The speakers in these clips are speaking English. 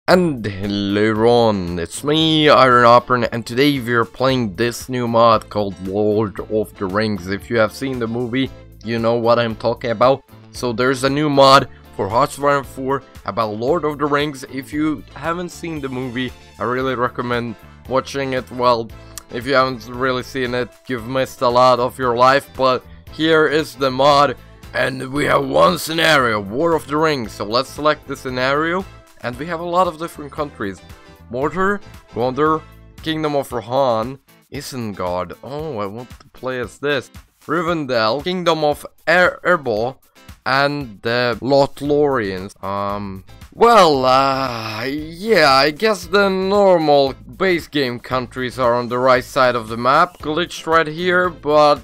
And hello everyone, it's me, Iron Opera, and today we are playing this new mod called Lord of the Rings. If you have seen the movie, you know what I'm talking about. So there's a new mod for Hearthstone 4 about Lord of the Rings. If you haven't seen the movie, I really recommend watching it. Well, if you haven't really seen it, you've missed a lot of your life, but here is the mod. And we have one scenario, War of the Rings, so let's select the scenario. And we have a lot of different countries. Mordor, Gondor, Kingdom of Rohan, Isengard. Oh, I want to play as this. Rivendell, Kingdom of Erebor, and the Lothlorians. Yeah, I guess the normal base game countries are on the right side of the map. Glitched right here, but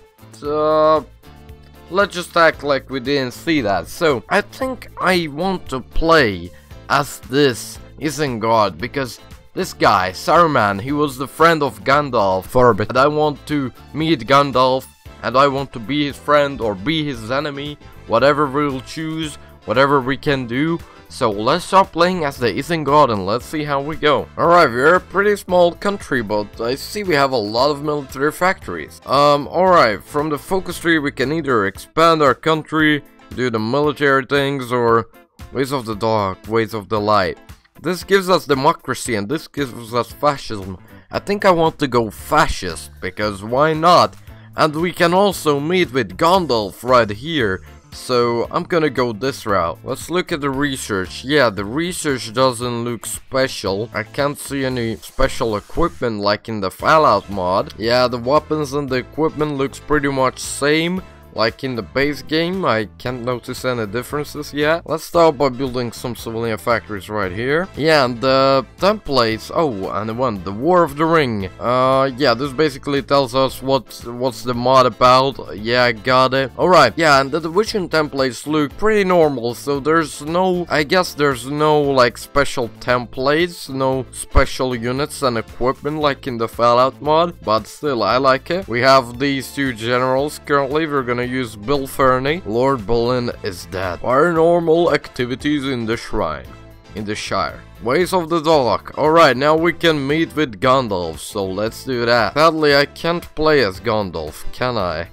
let's just act like we didn't see that. So, I think I want to play as this Isengard, because this guy, Saruman, he was the friend of Gandalf for a bit. And I want to meet Gandalf, and I want to be his friend or be his enemy, whatever we'll choose, whatever we can do. So let's start playing as the Isengard and let's see how we go. Alright, we're a pretty small country, but I see we have a lot of military factories. Alright, from the focus tree we can either expand our country, do the military things, or ways of the dark, ways of the light. This gives us democracy and this gives us fascism. I think I want to go fascist, because why not? And we can also meet with Gandalf right here. So I'm gonna go this route. Let's look at the research. Yeah, the research doesn't look special. I can't see any special equipment like in the Fallout mod. Yeah, the weapons and the equipment looks pretty much same like in the base game. I can't notice any differences yet. Let's start by building some civilian factories right here. Yeah, and the templates. Oh, and the War of the Ring. Yeah, this basically tells us what's the mod about. Yeah, I got it. Alright, yeah, and the division templates look pretty normal, so there's no, I guess there's no like special templates, no special units and equipment like in the Fallout mod, but still I like it. We have these two generals currently. We're gonna use Bill Ferny. Lord Bolin is dead. Paranormal activities in the shrine. In the Shire. Ways of the Dark. Alright, now we can meet with Gandalf, so let's do that. Sadly, I can't play as Gandalf, can I?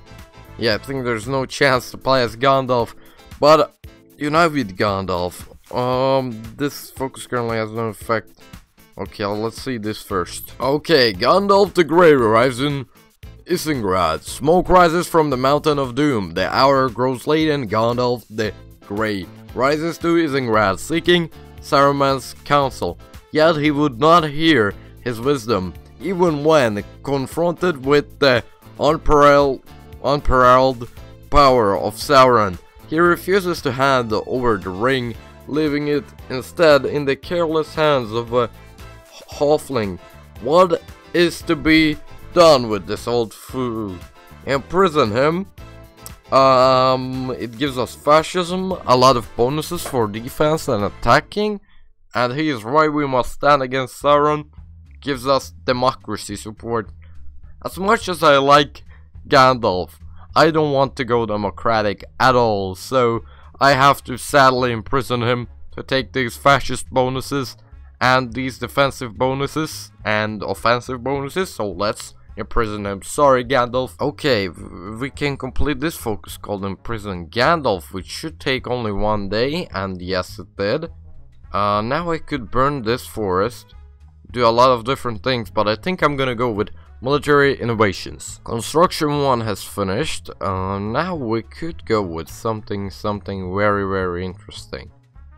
Yeah, I think there's no chance to play as Gandalf, but unite with Gandalf. This focus currently has no effect. Okay, let's see this first. Okay, Gandalf the Grey arrives in Isengard. Smoke rises from the Mountain of Doom. The hour grows late and Gandalf the Grey rises to Isengard, seeking Saruman's counsel. Yet he would not hear his wisdom, even when confronted with the unparalleled power of Sauron. He refuses to hand over the ring, leaving it instead in the careless hands of a halfling. What is to be done with this old fool? Imprison him. It gives us fascism, a lot of bonuses for defense and attacking, and he is right, we must stand against Sauron. Gives us democracy support. As much as I like Gandalf, I don't want to go democratic at all, so I have to sadly imprison him to take these fascist bonuses and these defensive bonuses and offensive bonuses, so let's imprison him. Sorry, Gandalf. Okay, we can complete this focus called Imprison Gandalf, which should take only one day, and yes, it did. Now I could burn this forest, do a lot of different things, but I think I'm gonna go with military innovations. Construction 1 has finished. Now we could go with something very interesting.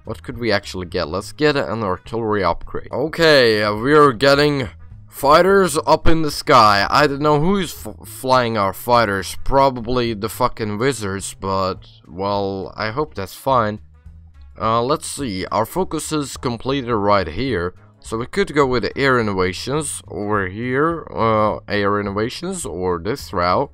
What could we actually get? Let's get an artillery upgrade. Okay, we are getting fighters up in the sky. I don't know who's flying our fighters. Probably the fucking wizards, but well, I hope that's fine. Let's see. Our focus is completed right here, so we could go with air innovations over here. Air innovations or this route.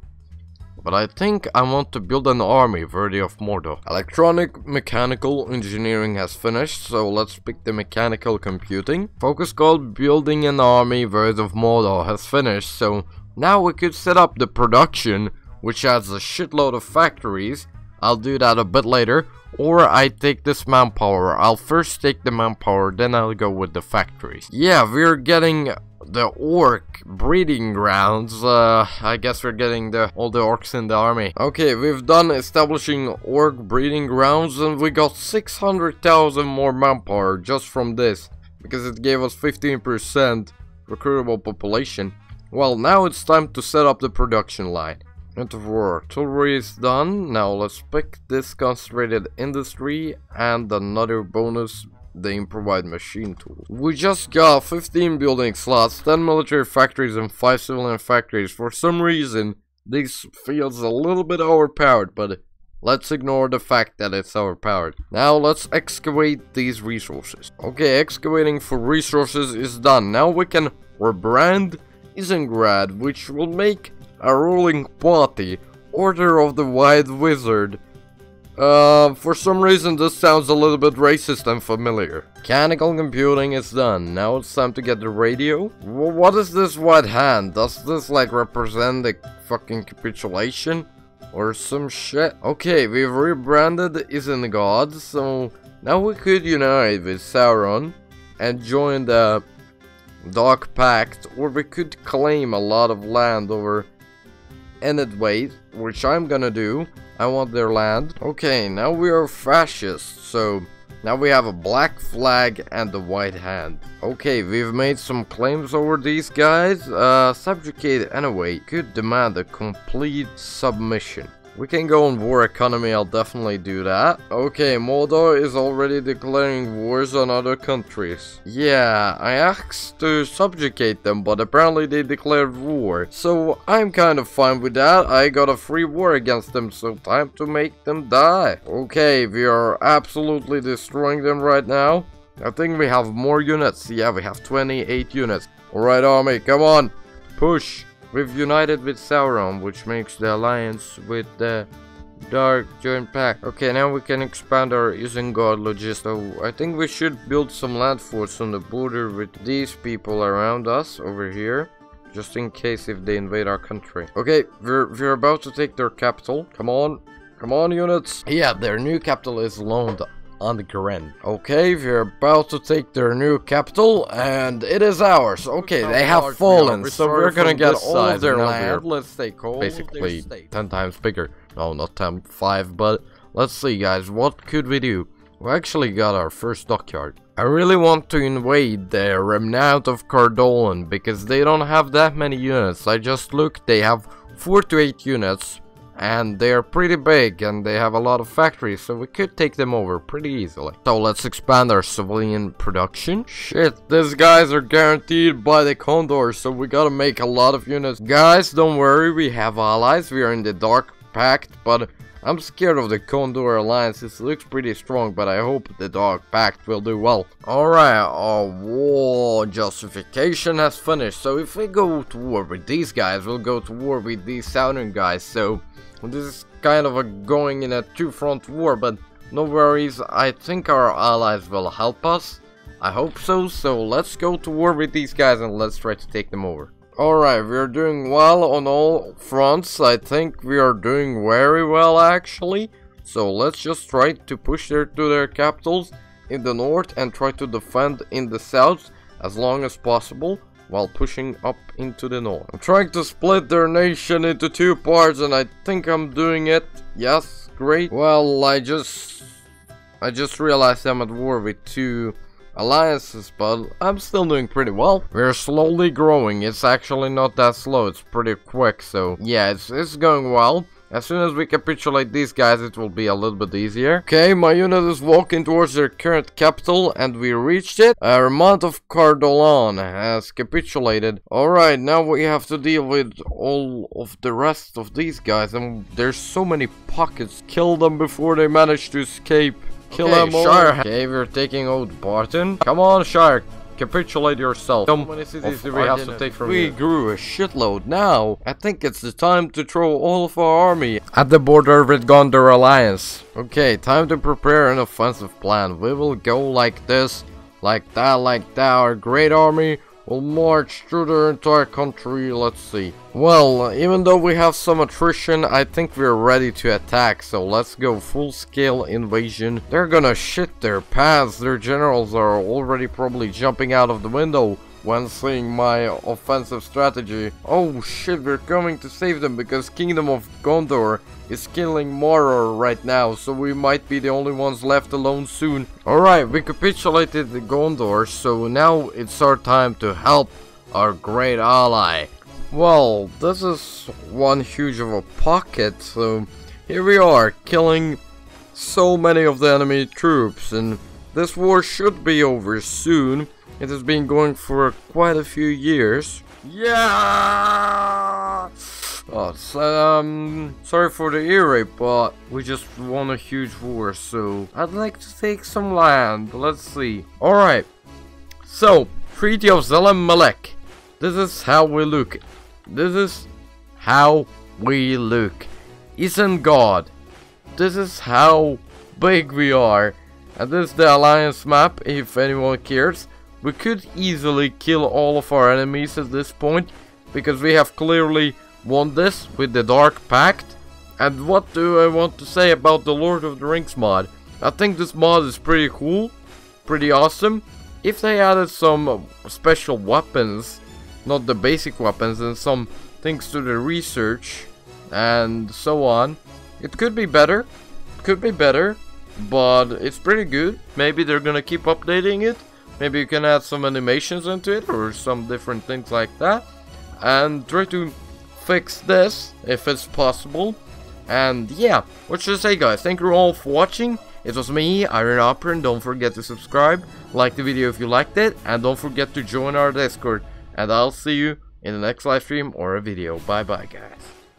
But I think I want to build an army worthy of Mordor. Electronic mechanical engineering has finished, so let's pick the mechanical computing. Focus called building an army worthy of Mordor has finished, so now we could set up the production, which adds a shitload of factories. I'll do that a bit later. or I take this manpower. I'll first take the manpower, then I'll go with the factories. Yeah, we're getting the orc breeding grounds. I guess we're getting all the orcs in the army. Okay, we've done establishing orc breeding grounds, and we got 600,000 more manpower just from this, because it gave us 15% recruitable population. Well, now it's time to set up the production line. End of war. Artillery is done. Now let's pick this concentrated industry and another bonus, the improvised machine tool. We just got 15 building slots, 10 military factories and 5 civilian factories. For some reason, this feels a little bit overpowered, but let's ignore the fact that it's overpowered. Now let's excavate these resources. Okay, excavating for resources is done. Now we can rebrand Isengard, which will make a ruling party, Order of the White Wizard. For some reason this sounds a little bit racist and familiar. Mechanical computing is done. Now it's time to get the radio. What is this white hand? Does this like represent the fucking capitulation or some shit? Okay, we've rebranded Isengard, so now we could unite with Sauron and join the Dark Pact, or we could claim a lot of land over Enedwaite, which I'm gonna do. I want their land. Okay, now we are fascists, so now we have a black flag and a white hand. Okay, we've made some claims over these guys. Subjugate Enedwaite could demand a complete submission. We can go on war economy, I'll definitely do that. Okay, Mordor is already declaring wars on other countries. Yeah, I asked to subjugate them, but apparently they declared war. So I'm kind of fine with that. I got a free war against them, so time to make them die. Okay, we are absolutely destroying them right now. I think we have more units. Yeah, we have 28 units. Alright, army, come on, push. We've united with Sauron, which makes the alliance with the Dark Joint Pact. Okay, now we can expand our Isengard logistics. So I think we should build some land forts on the border with these people around us over here, just in case if they invade our country. Okay, we're about to take their capital. Come on units. Yeah, their new capital is Lond on the Gren. Okay, we're about to take their new capital, and it is ours. Okay, they have fallen, so we're gonna get all of their land. Let's take all basically 10 times bigger. No, not 10, 5, but let's see, guys, what could we do? We actually got our first dockyard. I really want to invade the Remnant of Cardolan, because they don't have that many units. I just looked, they have 4 to 8 units. And they are pretty big, and they have a lot of factories, so we could take them over pretty easily. So let's expand our civilian production. Shit, these guys are guaranteed by the Condor, so we gotta make a lot of units. Guys, don't worry, we have allies. We are in the Dark Pact, but I'm scared of the Condor Alliance. It looks pretty strong, but I hope the Dark Pact will do well. Alright, our war justification has finished. So if we go to war with these guys, we'll go to war with these southern guys. So this is kind of a going in a two-front war, but no worries. I think our allies will help us. I hope so. So let's go to war with these guys and let's try to take them over. Alright, we are doing well on all fronts. I think we are doing very well actually. So let's just try to push to their capitals in the north and try to defend in the south as long as possible while pushing up into the north. I'm trying to split their nation into 2 parts, and I think I'm doing it. Yes, great. Well, I just realized I'm at war with 2 alliances, but I'm still doing pretty well. We're slowly growing. It's actually not that slow, it's pretty quick, so yeah, it's going well. As soon as we capitulate these guys, it will be a little bit easier. Okay, my unit is walking towards their current capital, and we reached it. Remnant of Cardolan has capitulated. Alright, now we have to deal with all of the rest of these guys, and there's so many pockets. Kill them before they manage to escape. Kill them all. Shire. Okay, we're taking Old Barton. Come on, Shire. Capitulate yourself. How many cities do we have to take from here? We grew a shitload. Now, I think it's the time to throw all of our army at the border with Gondor Alliance. Okay, time to prepare an offensive plan. We will go like this, like that, like that. Our great army will march through the entire country. Let's see. Well, even though we have some attrition, I think we're ready to attack. So let's go full-scale invasion. They're gonna shit their pants. Their generals are already probably jumping out of the window when seeing my offensive strategy. Oh shit, we're coming to save them because Kingdom of Gondor is killing Mordor right now, so we might be the only ones left alone soon. Alright, we capitulated the Gondor, so now it's our time to help our great ally. Well, this is one huge of a pocket, so here we are, killing so many of the enemy troops, and this war should be over soon. It has been going for quite a few years. Yeah! Oh, sorry for the ear rape, but we just won a huge war, so I'd like to take some land. Let's see. Alright. So, Treaty of Zalem-Malek. This is how we look. This is how we look. Isengard. This is how big we are. And this is the alliance map, if anyone cares. We could easily kill all of our enemies at this point, because we have clearly won this with the Dark Pact. And what do I want to say about the Lord of the Rings mod? I think this mod is pretty cool, pretty awesome. If they added some special weapons, not the basic weapons, and some things to the research and so on, it could be better, but it's pretty good. Maybe they're gonna keep updating it. Maybe you can add some animations into it or some different things like that, and try to fix this if it's possible. And yeah, what should I say, guys? Thank you all for watching. It was me, IronHopper, and don't forget to subscribe, like the video if you liked it, and don't forget to join our Discord. And I'll see you in the next live stream or a video. Bye bye, guys.